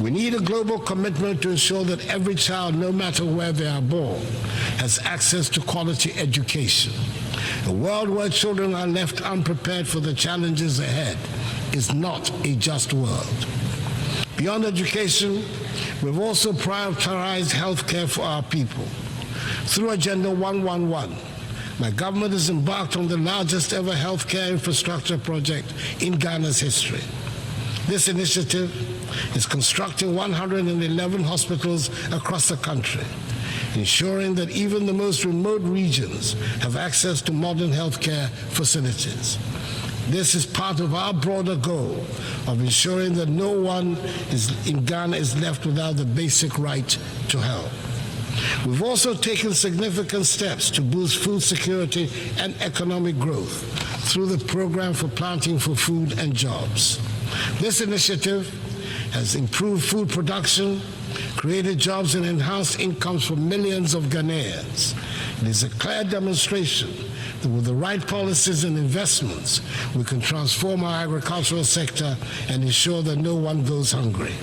We need a global commitment to ensure that every child, no matter where they are born, has access to quality education. A world where children are left unprepared for the challenges ahead is not a just world. Beyond education, we've also prioritized healthcare for our people. Through Agenda 111, my government has embarked on the largest ever healthcare infrastructure project in Ghana's history. This initiative is constructing 111 hospitals across the country, ensuring that even the most remote regions have access to modern healthcare facilities. This is part of our broader goal of ensuring that no one in Ghana is left without the basic right to health. We've also taken significant steps to boost food security and economic growth through the Program for Planting for Food and Jobs. This initiative has improved food production, created jobs, and enhanced incomes for millions of Ghanaians. It is a clear demonstration that with the right policies and investments, we can transform our agricultural sector and ensure that no one goes hungry.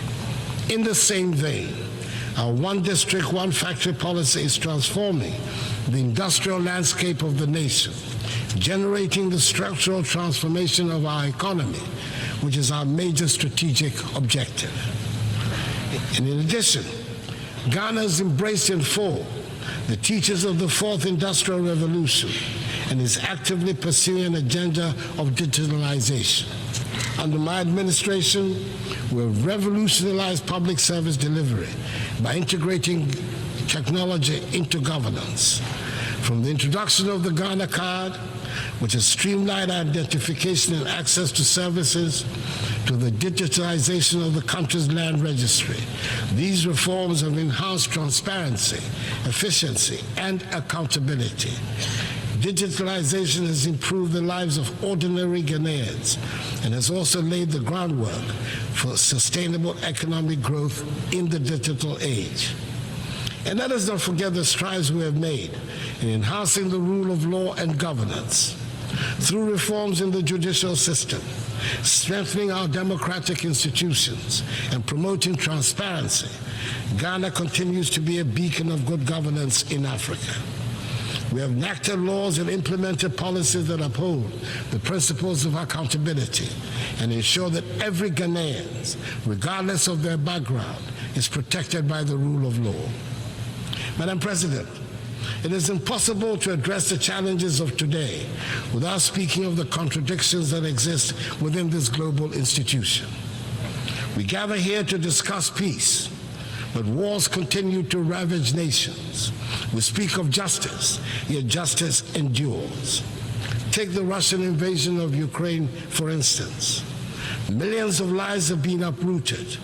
In the same vein, our one district, one factory policy is transforming the industrial landscape of the nation, generating the structural transformation of our economy, which is our major strategic objective. And in addition, Ghana has embraced in full the teachings of the Fourth Industrial Revolution and is actively pursuing an agenda of digitalization. Under my administration, we have revolutionized public service delivery by integrating technology into governance. From the introduction of the Ghana Card, which has streamlined identification and access to services, to the digitalization of the country's land registry. These reforms have enhanced transparency, efficiency, and accountability. Digitalization has improved the lives of ordinary Ghanaians and has also laid the groundwork for sustainable economic growth in the digital age. And let us not forget the strides we have made in enhancing the rule of law and governance through reforms in the judicial system, strengthening our democratic institutions, and promoting transparency. Ghana continues to be a beacon of good governance in Africa. We have enacted laws and implemented policies that uphold the principles of accountability and ensure that every Ghanaian, regardless of their background, is protected by the rule of law. Madam President, it is impossible to address the challenges of today without speaking of the contradictions that exist within this global institution. We gather here to discuss peace, but wars continue to ravage nations. We speak of justice, yet justice endures. Take the Russian invasion of Ukraine, for instance. Millions of lives have been uprooted.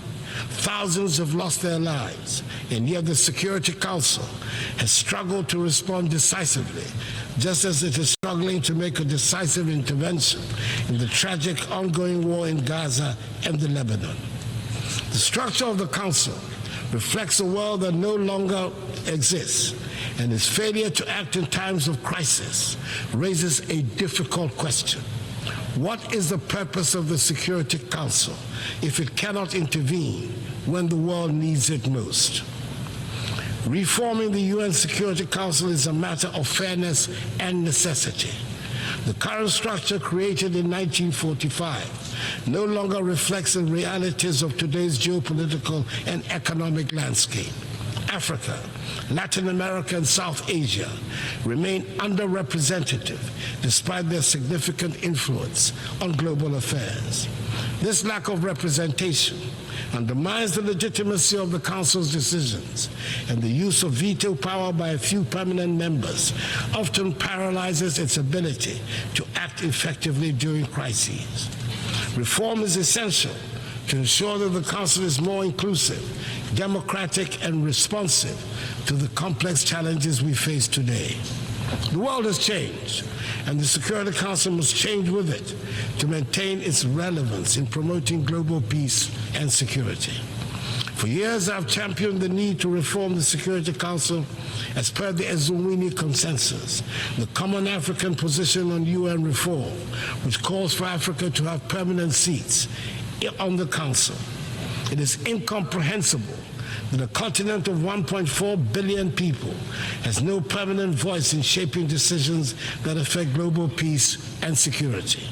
Thousands have lost their lives, and yet the Security Council has struggled to respond decisively, just as it is struggling to make a decisive intervention in the tragic ongoing war in Gaza and the Lebanon. The structure of the Council reflects a world that no longer exists, and its failure to act in times of crisis raises a difficult question. What is the purpose of the Security Council if it cannot intervene when the world needs it most? Reforming the UN Security Council is a matter of fairness and necessity. The current structure, created in 1945, no longer reflects the realities of today's geopolitical and economic landscape. Africa, Latin America, and South Asia remain underrepresented despite their significant influence on global affairs. This lack of representation undermines the legitimacy of the Council's decisions, and the use of veto power by a few permanent members often paralyzes its ability to act effectively during crises. Reform is essential to ensure that the Council is more inclusive, democratic, and responsive to the complex challenges we face today. The world has changed, and the Security Council must change with it to maintain its relevance in promoting global peace and security. For years, I've championed the need to reform the Security Council as per the Ezumwini Consensus, the common African position on UN reform, which calls for Africa to have permanent seats on the Council. It is incomprehensible that a continent of 1.4 billion people has no permanent voice in shaping decisions that affect global peace and security.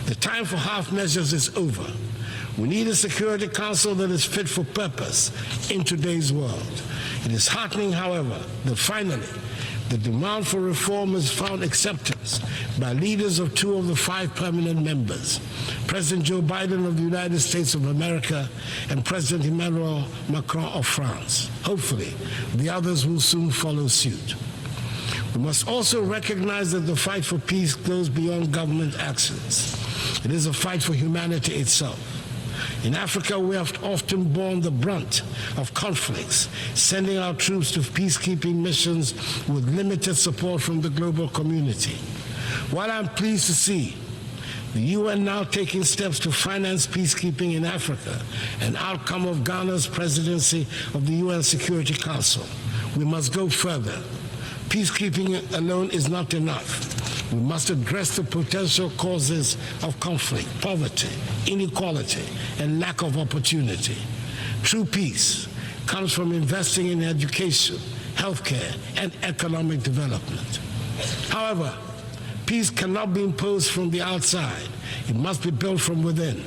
The time for half measures is over. We need a Security Council that is fit for purpose in today's world. It is heartening, however, that finally the demand for reform has found acceptance by leaders of 2 of the 5 permanent members, President Joe Biden of the United States of America and President Emmanuel Macron of France. Hopefully, the others will soon follow suit. We must also recognize that the fight for peace goes beyond government actions. It is a fight for humanity itself. In Africa, we have often borne the brunt of conflicts, sending our troops to peacekeeping missions with limited support from the global community. While I'm pleased to see the UN now taking steps to finance peacekeeping in Africa, an outcome of Ghana's presidency of the UN Security Council, we must go further. Peacekeeping alone is not enough. We must address the potential causes of conflict, poverty, inequality, and lack of opportunity. True peace comes from investing in education, healthcare, and economic development. However, peace cannot be imposed from the outside. It must be built from within.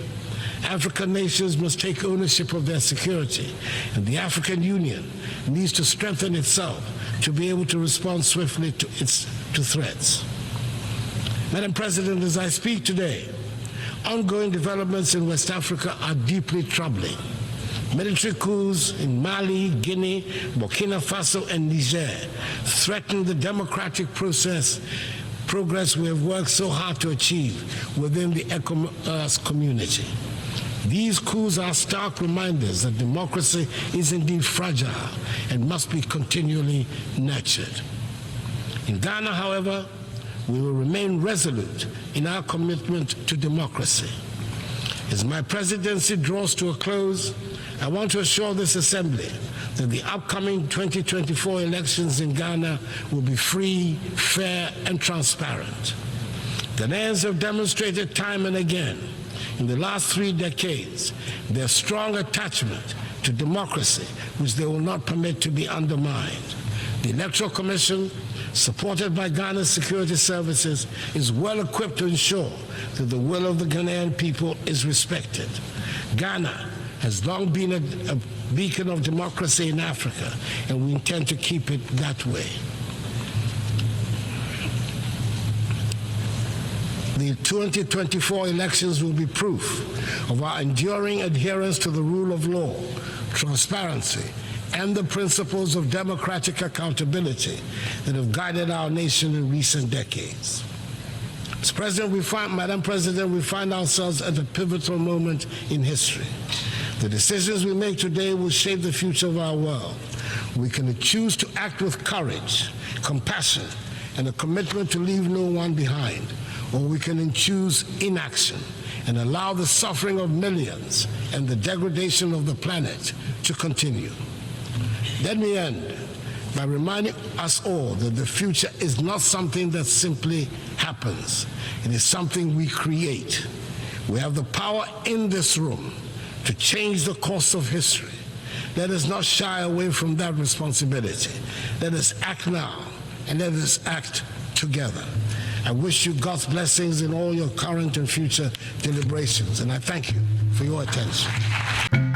African nations must take ownership of their security, and the African Union needs to strengthen itself to be able to respond swiftly to threats. Madam President, as I speak today, ongoing developments in West Africa are deeply troubling. Military coups in Mali, Guinea, Burkina Faso, and Niger threaten the democratic progress we have worked so hard to achieve within the ECOWAS community. These coups are stark reminders that democracy is indeed fragile and must be continually nurtured. In Ghana, however, we will remain resolute in our commitment to democracy. As my presidency draws to a close, I want to assure this Assembly that the upcoming 2024 elections in Ghana will be free, fair, and transparent. Ghanaians have demonstrated time and again in the last 3 decades their strong attachment to democracy, which they will not permit to be undermined. The Electoral Commission, supported by Ghana's security services, is well equipped to ensure that the will of the Ghanaian people is respected. Ghana has long been a beacon of democracy in Africa, and we intend to keep it that way. The 2024 elections will be proof of our enduring adherence to the rule of law, transparency, and the principles of democratic accountability that have guided our nation in recent decades. Madam President, we find ourselves at a pivotal moment in history. The decisions we make today will shape the future of our world. We can choose to act with courage, compassion, and a commitment to leave no one behind, or we can choose inaction and allow the suffering of millions and the degradation of the planet to continue. Let me end by reminding us all that the future is not something that simply happens. It is something we create. We have the power in this room to change the course of history. Let us not shy away from that responsibility. Let us act now, and let us act together. I wish you God's blessings in all your current and future deliberations, and I thank you for your attention.